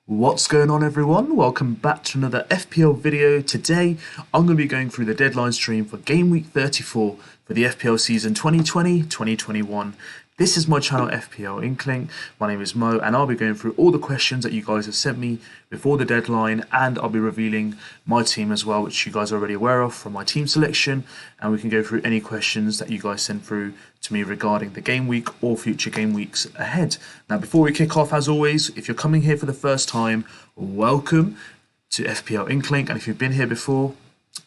What's going on, everyone? Welcome back to another FPL video. Today I'm going to be going through the deadline stream for Game Week 34 for the FPL season 2020-2021. This is my channel FPL Inkling. My name is Mo and I'll be going through all the questions that you guys have sent me before the deadline, and I'll be revealing my team as well, which you guys are already aware of from my team selection, and we can go through any questions that you guys send through to me regarding the game week or future game weeks ahead. Now, before we kick off, as always, if you're coming here for the first time, welcome to FPL Inkling, and if you've been here before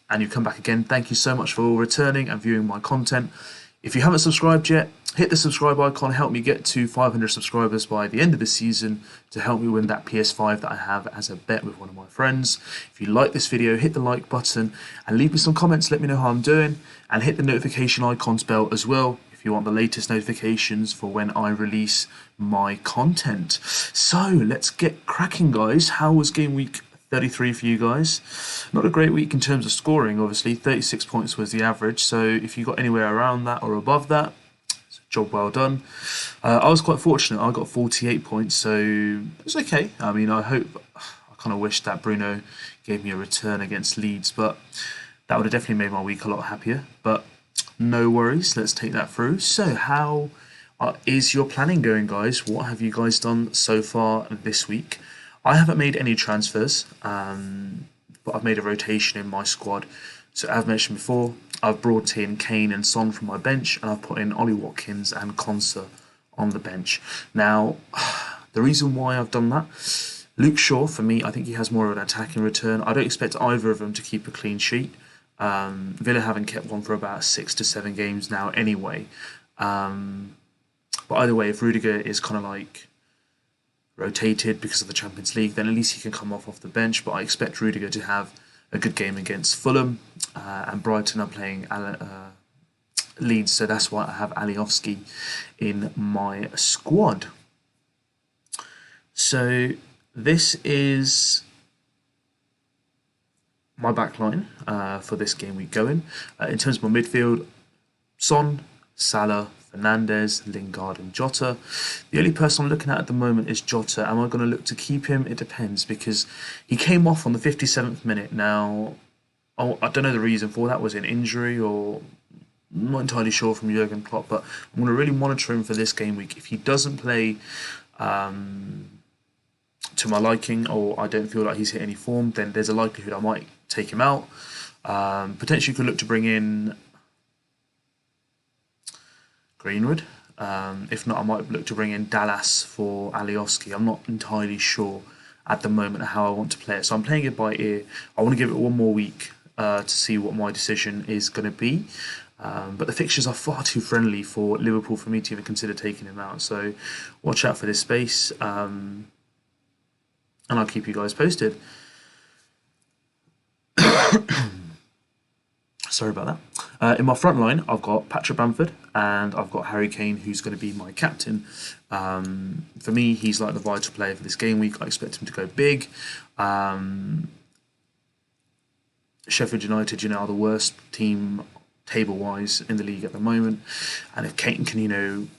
and you come back again, thank you so much for returning and viewing my content. If you haven't subscribed yet, hit the subscribe icon, help me get to 500 subscribers by the end of the season to help me win that PS5 that I have as a bet with one of my friends. If you like this video, hit the like button and leave me some comments, let me know how I'm doing, and hit the notification icons bell as well if you want the latest notifications for when I release my content. So let's get cracking, guys. How was game week 33 for you guys? Not a great week in terms of scoring, obviously. 36 points was the average, so if you got anywhere around that or above that, it's a job well done. I was quite fortunate. I got 48 points, so it's okay. I mean, I kind of wish that Bruno gave me a return against Leeds, but that would have definitely made my week a lot happier. But no worries, let's take that through. So how is your planning going, guys? What have you guys done so far this week? I haven't made any transfers, but I've made a rotation in my squad. So as mentioned before, I've brought in Kane and Son from my bench, and I've put in Ollie Watkins and Konsa on the bench. Now, the reason why I've done that, Luke Shaw, for me, I think he has more of an attacking return. I don't expect either of them to keep a clean sheet. Villa haven't kept one for about 6 to 7 games now anyway. But either way, if Rudiger is kind of like rotated because of the Champions League, then at least he can come off the bench. But I expect Rudiger to have a good game against Fulham, and Brighton are playing Leeds, so that's why I have Alioski in my squad. So this is my backline for this game week going. In terms of my midfield, Son, Salah, Fernandes, Lingard and Jota. The only person I'm looking at the moment is Jota. Am I going to look to keep him? It depends, because he came off on the 57th minute. Now, I don't know the reason for that. Was it an injury, or I'm not entirely sure from Jurgen Klopp, but I'm going to really monitor him for this game week. If he doesn't play to my liking, or I don't feel like he's hit any form, then there's a likelihood I might take him out. Potentially could look to bring in Greenwood. If not, I might look to bring in Dallas for Alioski. I'm not entirely sure at the moment how I want to play it, so I'm playing it by ear. I want to give it one more week to see what my decision is going to be. But the fixtures are far too friendly for Liverpool for me to even consider taking him out. So watch out for this space, and I'll keep you guys posted. Sorry about that. In my front line, I've got Patrick Bamford and I've got Harry Kane, who's going to be my captain. For me, he's like the vital player for this game week. I expect him to go big. Sheffield United, are the worst team table-wise in the league at the moment. And if Kane can,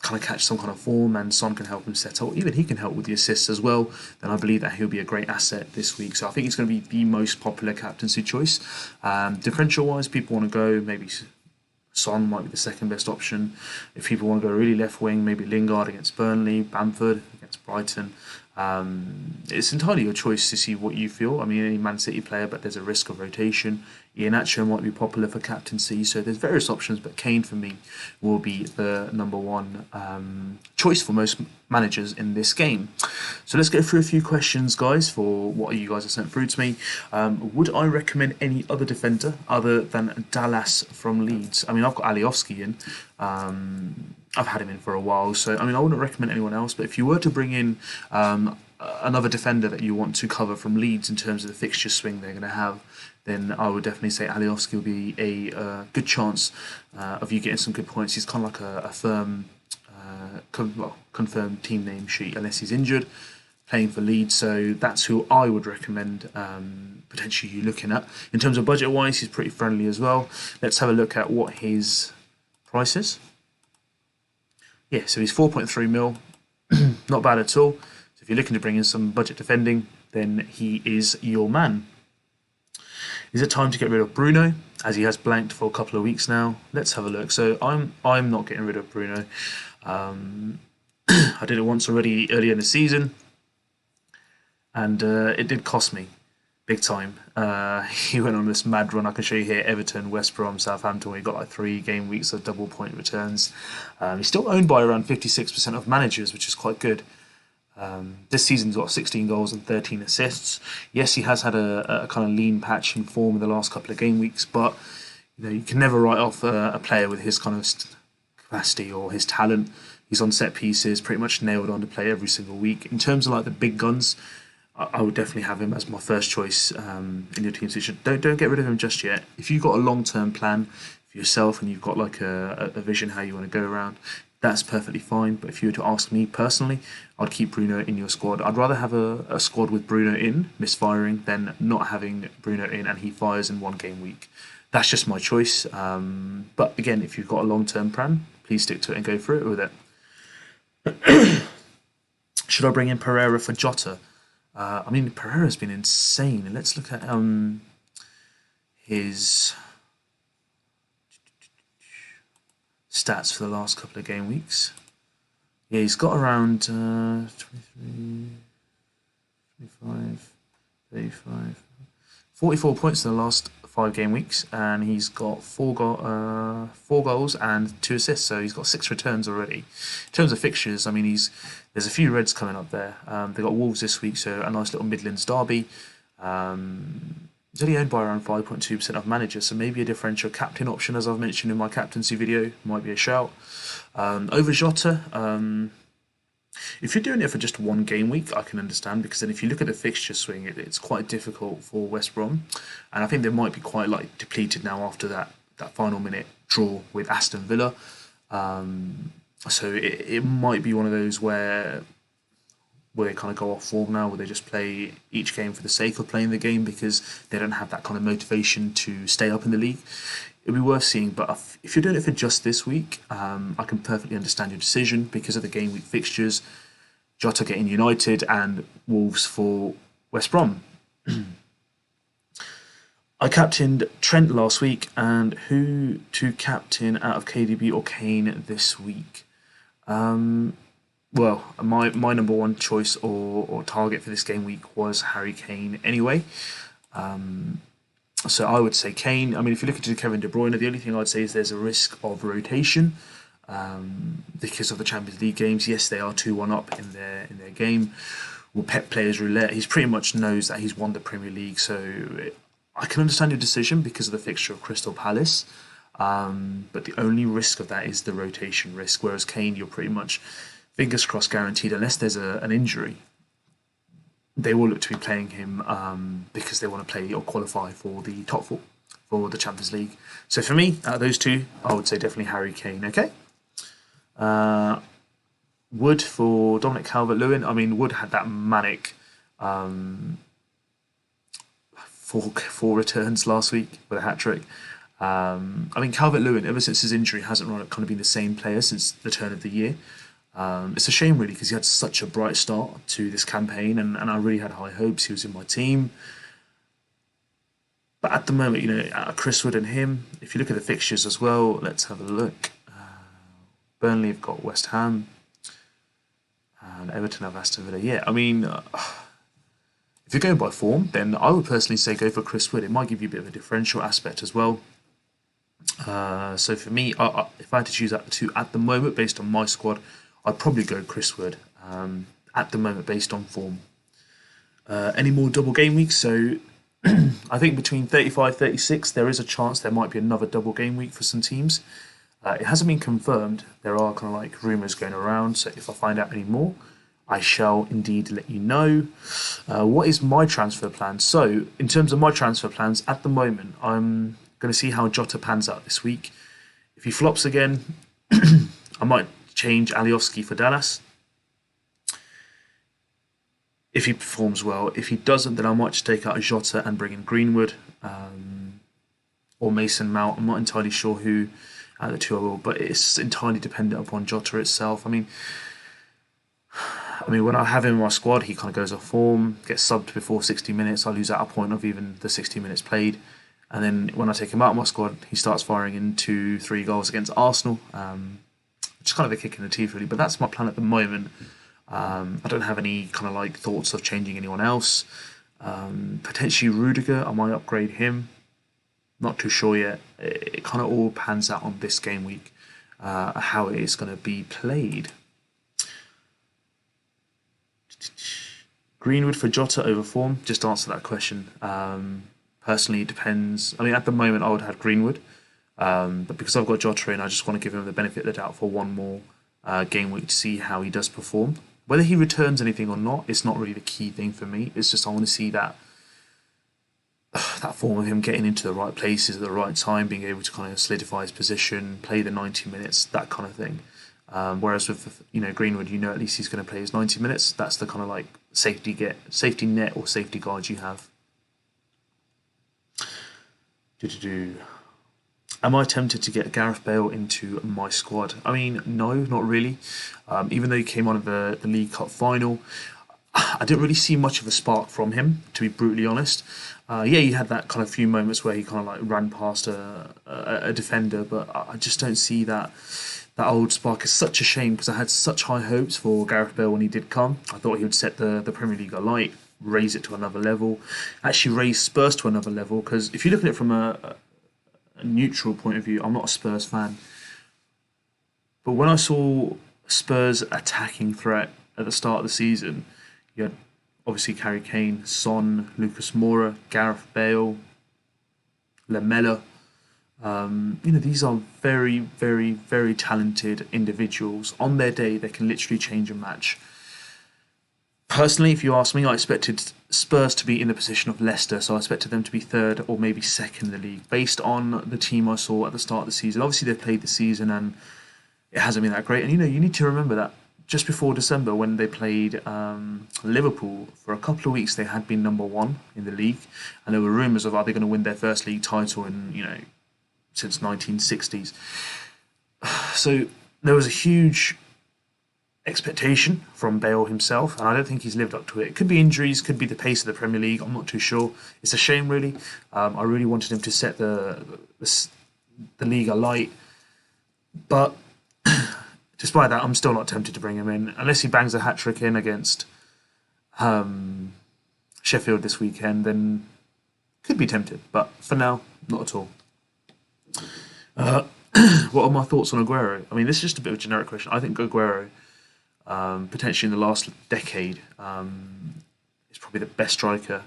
kind of catch some kind of form, and Son can help him settle, even he can help with the assists as well, then I believe that he'll be a great asset this week. So I think he's going to be the most popular captaincy choice. Differential wise, people want to go, maybe Son might be the second best option. If people want to go really left wing, maybe Lingard against Burnley, Bamford against Brighton. It's entirely your choice to see what you feel. I mean, any Man City player, but there's a risk of rotation. Iheanacho might be popular for captaincy, so there's various options, but Kane for me will be the number one choice for most managers in this game. So let's go through a few questions, guys, for what you guys have sent through to me. Would I recommend any other defender other than Dallas from Leeds? I mean, I've got Alioski in. I've had him in for a while, so I mean, I wouldn't recommend anyone else. But if you were to bring in another defender that you want to cover from Leeds in terms of the fixture swing they're going to have, then I would definitely say Alioski will be a good chance of you getting some good points. He's kind of like a firm, confirmed team name sheet unless he's injured, playing for Leeds. So that's who I would recommend potentially you looking at. In terms of budget-wise, he's pretty friendly as well. Let's have a look at what his price is. Yeah, so he's 4.3 mil, not bad at all. So if you're looking to bring in some budget defending, then he is your man. Is it time to get rid of Bruno, as he has blanked for a couple of weeks now? Let's have a look. So I'm not getting rid of Bruno. I did it once already earlier in the season, and it did cost me big time. He went on this mad run. I can show you here: Everton, West Brom, Southampton. He got like 3 game weeks of double point returns. He's still owned by around 56% of managers, which is quite good. This season's got 16 goals and 13 assists. Yes, he has had a kind of lean patch in form in the last couple of game weeks, but you can never write off a player with his kind of capacity or his talent. He's on set pieces, pretty much nailed on to play every single week. In terms of like the big guns, I would definitely have him as my first choice in your team. So don't get rid of him just yet. If you've got a long-term plan for yourself and you've got like a vision how you want to go around, that's perfectly fine. But if you were to ask me personally, I'd keep Bruno in your squad. I'd rather have a squad with Bruno in, misfiring, than not having Bruno in and he fires in 1 game week. That's just my choice. But again, if you've got a long-term plan, please stick to it and go through it with it. Should I bring in Pereira for Jota? I mean, Pereira's been insane. And let's look at his stats for the last couple of game weeks. Yeah, he's got around 23, 25, 35, 44 points in the last 5 game weeks, and he's got 4 goals and 2 assists, so he's got 6 returns already. In terms of fixtures, I mean, there's a few Reds coming up there. They've got Wolves this week, so a nice little Midlands derby. He's only owned by around 5.2% of managers, so maybe a differential captain option, as I've mentioned in my captaincy video, might be a shout. Over Jota, if you're doing it for just 1 game week, I can understand, because then if you look at the fixture swing, it's quite difficult for West Brom, and I think they might be quite like depleted now after that final minute draw with Aston Villa. So it might be one of those where they kind of go off form now, where they just play each game for the sake of playing the game because they don't have that kind of motivation to stay up in the league. It'd be worth seeing, but if you're doing it for just this week, I can perfectly understand your decision because of the game week fixtures. Jota getting United and Wolves for West Brom. I captained Trent last week, and who to captain out of KDB or Kane this week? Well, my number 1 choice or target for this game week was Harry Kane anyway. So I would say Kane. I mean, if you look into Kevin De Bruyne, the only thing I'd say is there's a risk of rotation because of the Champions League games. Yes, they are 2-1 up in their game. Will Pep players roulette? He pretty much knows that he's won the Premier League, so I can understand your decision because of the fixture of Crystal Palace. But the only risk of that is the rotation risk, whereas Kane, you're pretty much fingers crossed guaranteed unless there's an injury. They will look to be playing him because they want to play or qualify for the top 4 for the Champions League. So for me, out of those 2, I would say definitely Harry Kane. Okay. Wood for Dominic Calvert-Lewin. I mean, Wood had that manic 4 returns last week with a hat-trick. I mean, Calvert-Lewin, ever since his injury, hasn't kind of been the same player since the turn of the year. It's a shame, really, because he had such a bright start to this campaign, and I really had high hopes. He was in my team. But at the moment, Chris Wood and him, if you look at the fixtures as well, let's have a look. Burnley have got West Ham, and Everton have Aston Villa. Yeah, I mean, if you're going by form, then I would personally say go for Chris Wood. It might give you a bit of a differential aspect as well. So for me, if I had to choose out the 2 at the moment, based on my squad, I'd probably go Chris Wood at the moment based on form. Any more double game weeks? So I think between 35-36, there is a chance there might be another double game week for some teams. It hasn't been confirmed. There are kind of like rumours going around. So if I find out any more, I shall indeed let you know. What is my transfer plan? So in terms of my transfer plans, at the moment, I'm going to see how Jota pans out this week. If he flops again, I might change Alioski for Dallas. If he performs well. If he doesn't, then I might just take out Jota and bring in Greenwood or Mason Mount. I'm not entirely sure who out of the 2 I will, but it's entirely dependent upon Jota itself. I mean, I mean, when I have him in my squad, he kind of goes off form, gets subbed before 60 minutes. I lose out a point of even the 60 minutes played. And then when I take him out of my squad, he starts firing into 3 goals against Arsenal, which is kind of a kick in the teeth, really. But that's my plan at the moment. I don't have any kind of like thoughts of changing anyone else. Potentially Rudiger, I might upgrade him. Not too sure yet. It kind of all pans out on this game week, how it is going to be played. Greenwood for Jota over form. Just answer that question. Personally, it depends. I mean, at the moment, I would have Greenwood, but because I've got Jota in, I just want to give him the benefit of the doubt for one more game week to see how he does perform. Whether he returns anything or not, it's not really the key thing for me. It's just I want to see that form of him getting into the right places at the right time, being able to kind of solidify his position, play the 90 minutes, that kind of thing. Whereas with Greenwood, at least he's going to play his 90 minutes. That's the kind of like safety net or safety guard you have. Am I tempted to get Gareth Bale into my squad? I mean, no, not really. Even though he came on in the League Cup final, I didn't really see much of a spark from him, to be brutally honest. He had that kind of few moments where he kind of like ran past a defender, but I just don't see that old spark. Is such a shame because I had such high hopes for Gareth Bale when he did come. I thought he would set the Premier League alight, raise it to another level, actually raise Spurs to another level. Because if you look at it from a neutral point of view, I'm not a Spurs fan, but when I saw Spurs attacking threat at the start of the season, you had obviously Harry Kane, Son, Lucas Moura, Gareth Bale, Lamela. These are very, very, very talented individuals. On their day, they can literally change a match. Personally, if you ask me, I expected Spurs to be in the position of Leicester, so I expected them to be third or maybe second in the league, based on the team I saw at the start of the season. Obviously, they've played the season and it hasn't been that great. And you need to remember that just before December, when they played Liverpool, for a couple of weeks they had been number one in the league, and there were rumours of are they going to win their first league title in since 1960s. So there was a huge expectation from Bale himself, and I don't think he's lived up to it. It could be injuries, could be the pace of the Premier League. I'm not too sure. It's a shame, really. I really wanted him to set the league alight, but despite that, I'm still not tempted to bring him in unless he bangs a hat trick in against Sheffield this weekend. Then could be tempted, but for now, not at all. What are my thoughts on Aguero? I mean, this is just a bit of a generic question. I think Aguero, potentially in the last decade, is probably the best striker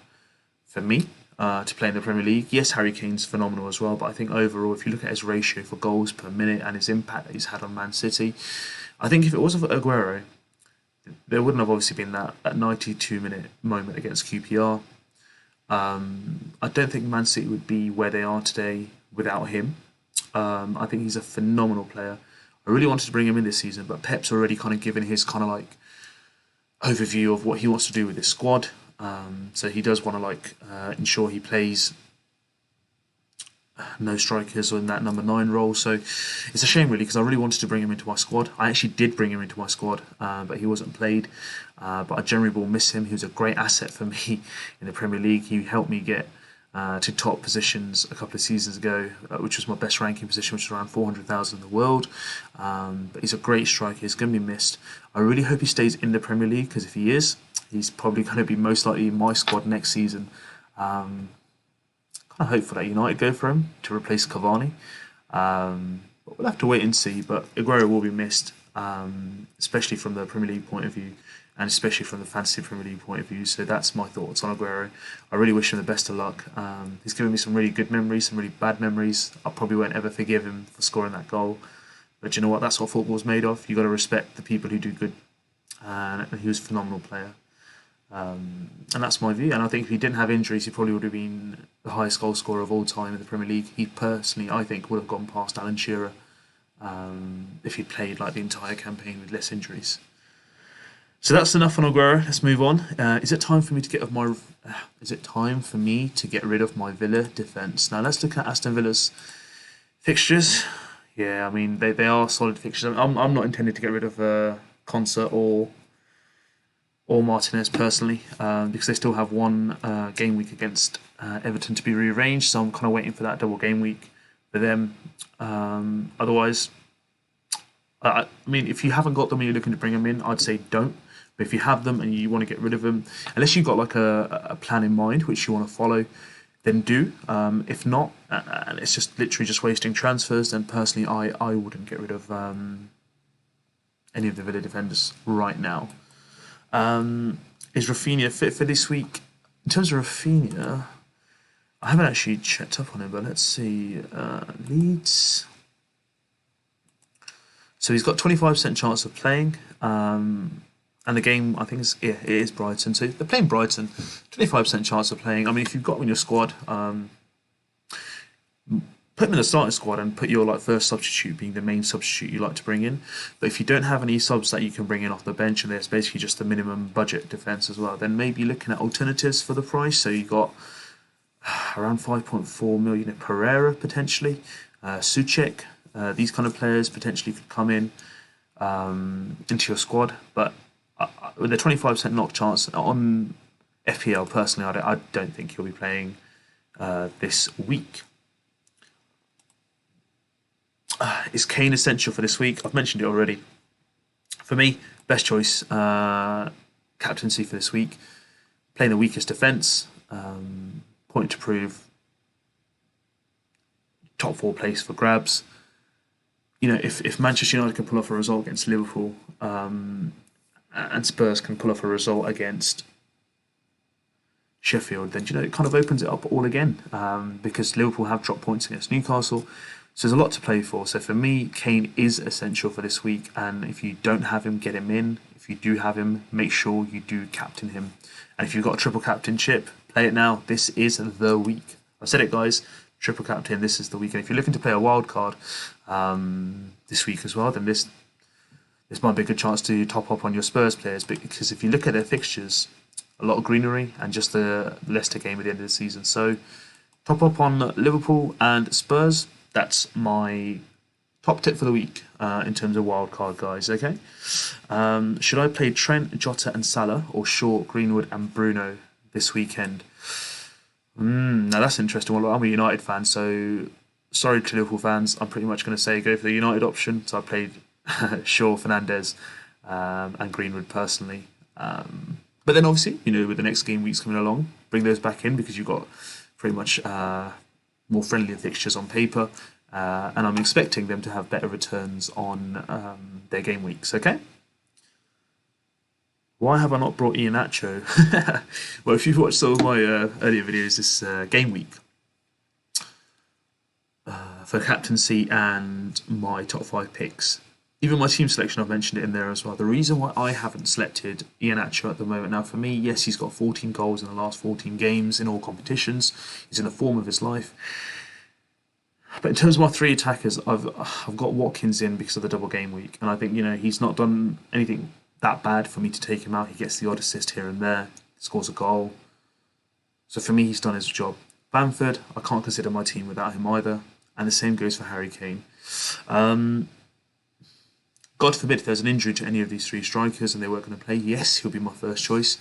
for me to play in the Premier League. Yes, Harry Kane's phenomenal as well, but I think overall, if you look at his ratio for goals per minute and his impact that he's had on Man City, I think if it wasn't for Aguero, there wouldn't have obviously been that 92-minute moment against QPR. I don't think Man City would be where they are today without him. I think he's a phenomenal player. I really wanted to bring him in this season, but Pep's already kind of given his kind of like overview of what he wants to do with his squad. So he does want to ensure he plays no strikers in that number 9 role. So it's a shame, really, because I really wanted to bring him into my squad. I actually did bring him into my squad, but he wasn't played. But I generally will miss him. He was a great asset for me in the Premier League. He helped me get to top positions a couple of seasons ago, which was my best ranking position, which was around 400,000 in the world. But he's a great striker. He's going to be missed. I really hope he stays in the Premier League, because if he is, he's probably going to be most likely in my squad next season. Kind of hopeful that United go for him to replace Cavani. But we'll have to wait and see. But Aguero will be missed, especially from the Premier League point of view, and especially from the Fantasy Premier League point of view. So that's my thoughts on Aguero. I really wish him the best of luck. He's given me some really good memories, some really bad memories. I probably won't ever forgive him for scoring that goal. But you know what? That's what football's made of. You've got to respect the people who do good. And he was a phenomenal player. And that's my view. And I think if he didn't have injuries, he probably would have been the highest goal scorer of all time in the Premier League. He personally, I think, would have gone past Alan Shearer if he'd played like the entire campaign with less injuries. So that's enough on Aguero. Let's move on. Is it time for me to get rid of my Villa defence? Now let's look at Aston Villa's fixtures. Yeah, I mean they are solid fixtures. I'm not intending to get rid of Concert or or Martinez personally, because they still have one game week against Everton to be rearranged. So I'm kind of waiting for that double game week for them. Otherwise, I mean, if you haven't got them and you're looking to bring them in, I'd say don't. But if you have them and you want to get rid of them, unless you've got like a plan in mind which you want to follow, then do. If not, and it's just literally just wasting transfers, then personally I wouldn't get rid of any of the Villa defenders right now. Is Rafinha fit for this week? In terms of Rafinha, I haven't actually checked up on him, but let's see. Leeds. So he's got 25% chance of playing. And the game, I think, it is Brighton. So they're playing Brighton. 25% chance of playing. I mean, if you've got him in your squad, put him in the starting squad and put your first substitute being the main substitute you like to bring in. But if you don't have any subs that you can bring in off the bench, and there's basically just the minimum budget defence as well, then maybe looking at alternatives for the price. So you got around 5.4 million in Pereira potentially, Souček, these kind of players potentially could come in into your squad. But with a 25% knock chance on FPL, personally, I don't think he'll be playing this week. Is Kane essential for this week? I've mentioned it already. For me, best choice, captaincy for this week. Playing the weakest defence, point to prove, top 4 place for grabs. If Manchester United can pull off a result against Liverpool, and Spurs can pull off a result against Sheffield, then it kind of opens it up all again, because Liverpool have dropped points against Newcastle. So there's a lot to play for. So for me, Kane is essential for this week. And if you don't have him, get him in. If you do have him, make sure you do captain him. And if you've got a triple captainship, play it now. This is the week. I said it, guys. Triple captain, this is the week. And if you're looking to play a wild card this week as well, then this might be a good chance to top up on your Spurs players. Because if you look at their fixtures, a lot of greenery and just the Leicester game at the end of the season. So top up on Liverpool and Spurs. That's my top tip for the week in terms of wildcard, guys, okay? Should I play Trent, Jota and Salah, or Shaw, Greenwood and Bruno this weekend? Now that's an interesting one. I'm a United fan, so sorry to Liverpool fans. I'm pretty much going to say go for the United option. So I played Shaw, Fernandes and Greenwood personally. But then obviously, with the next game weeks coming along, bring those back in because you've got pretty much more friendlier fixtures on paper, and I'm expecting them to have better returns on their game weeks, okay? Why have I not brought Iheanacho? Well, if you've watched some of my earlier videos this game week for captaincy and my top 5 picks, even my team selection, I've mentioned it in there as well. The reason why I haven't selected Iheanacho at the moment, now for me, yes, he's got 14 goals in the last 14 games in all competitions. He's in the form of his life. But in terms of my 3 attackers, I've got Watkins in because of the double game week, and I think he's not done anything that bad for me to take him out. He gets the odd assist here and there, scores a goal. So for me, he's done his job. Bamford, I can't consider my team without him either, and the same goes for Harry Kane. God forbid if there's an injury to any of these 3 strikers and they weren't going to play, yes, he'll be my first choice.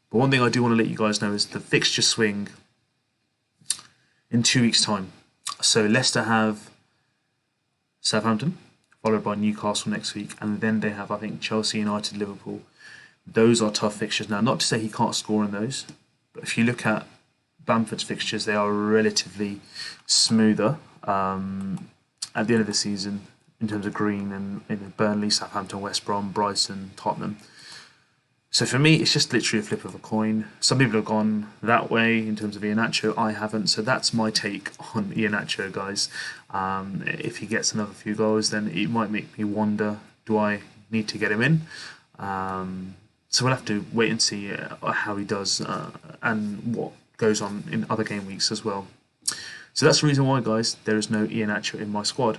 But one thing I do want to let you guys know is the fixture swing in 2 weeks' time. So Leicester have Southampton, followed by Newcastle next week, and then they have, I think, Chelsea, United, Liverpool. Those are tough fixtures. Now, not to say he can't score in those, but if you look at Bamford's fixtures, they are relatively smoother at the end of the season in terms of green and Burnley, Southampton, West Brom, Brighton, Tottenham. So for me, it's just literally a flip of a coin. Some people have gone that way in terms of Iheanacho. I haven't. So that's my take on Iheanacho, guys. If he gets another few goals, then it might make me wonder, do I need to get him in? So we'll have to wait and see how he does and what goes on in other game weeks as well. So that's the reason why, guys, there is no Iheanacho in my squad.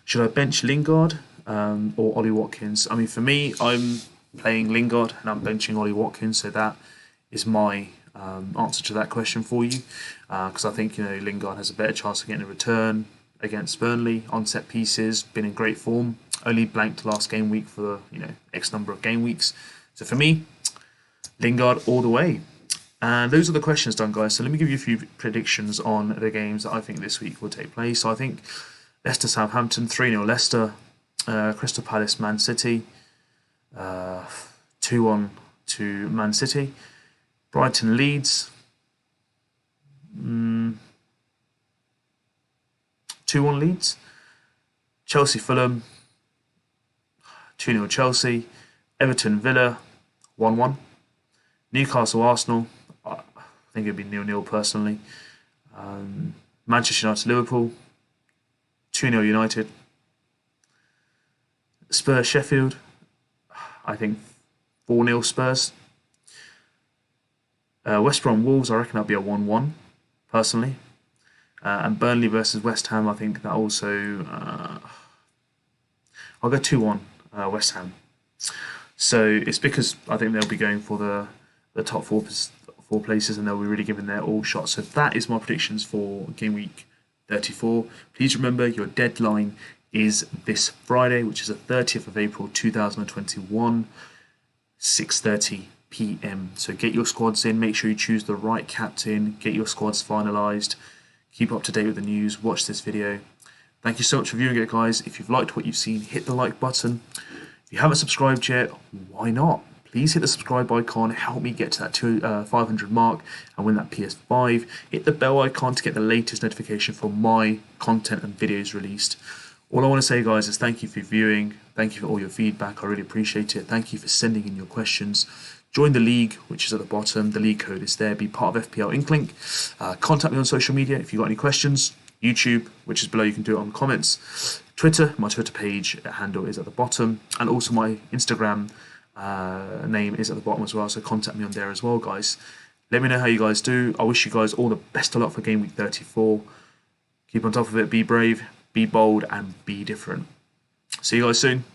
Should I bench Lingard or Ollie Watkins? I mean, for me, I'm playing Lingard and I'm benching Ollie Watkins, so that is my answer to that question for you, because I think Lingard has a better chance of getting a return against Burnley on set pieces, been in great form, only blanked last game week for X number of game weeks. So for me, Lingard all the way. And those are the questions done, guys. So let me give you a few predictions on the games that I think this week will take place. So I think Leicester Southampton 3-0 Leicester, Crystal Palace Man City 2-1 to Man City, Brighton Leeds 2-1 Leeds, Chelsea Fulham 2-0 Chelsea, Everton Villa 1-1, Newcastle Arsenal, I think it'd be 0-0 personally. Manchester United Liverpool 2-0 United, Spurs Sheffield, I think 4-0 Spurs. West Brom Wolves, I reckon that'll be a 1-1 personally. And Burnley versus West Ham, I think that also I'll go 2-1 West Ham. So it's because I think they'll be going for the top four places, and they'll be really giving their all shots. So that is my predictions for Game Week 34. Please remember your deadline is this Friday, which is the 30th of April 2021, 6:30 p.m. So get your squads in, make sure you choose the right captain, get your squads finalised, keep up to date with the news, watch this video. Thank you so much for viewing it, guys. If you've liked what you've seen, hit the like button. If you haven't subscribed yet, why not? Please hit the subscribe icon, help me get to that 500 mark and win that PS5. Hit the bell icon to get the latest notification for my content and videos released. All I want to say, guys, is thank you for viewing. Thank you for all your feedback. I really appreciate it. Thank you for sending in your questions. Join the league, which is at the bottom. The league code is there. Be part of FPL INKLING. Contact me on social media if you've got any questions. YouTube, which is below, you can do it on comments. Twitter, my Twitter page handle is at the bottom. And also my Instagram name is at the bottom as well. So contact me on there as well, guys. Let me know how you guys do. I wish you guys all the best of luck for Game Week 34. Keep on top of it. Be brave, be bold, and be different. See you guys soon.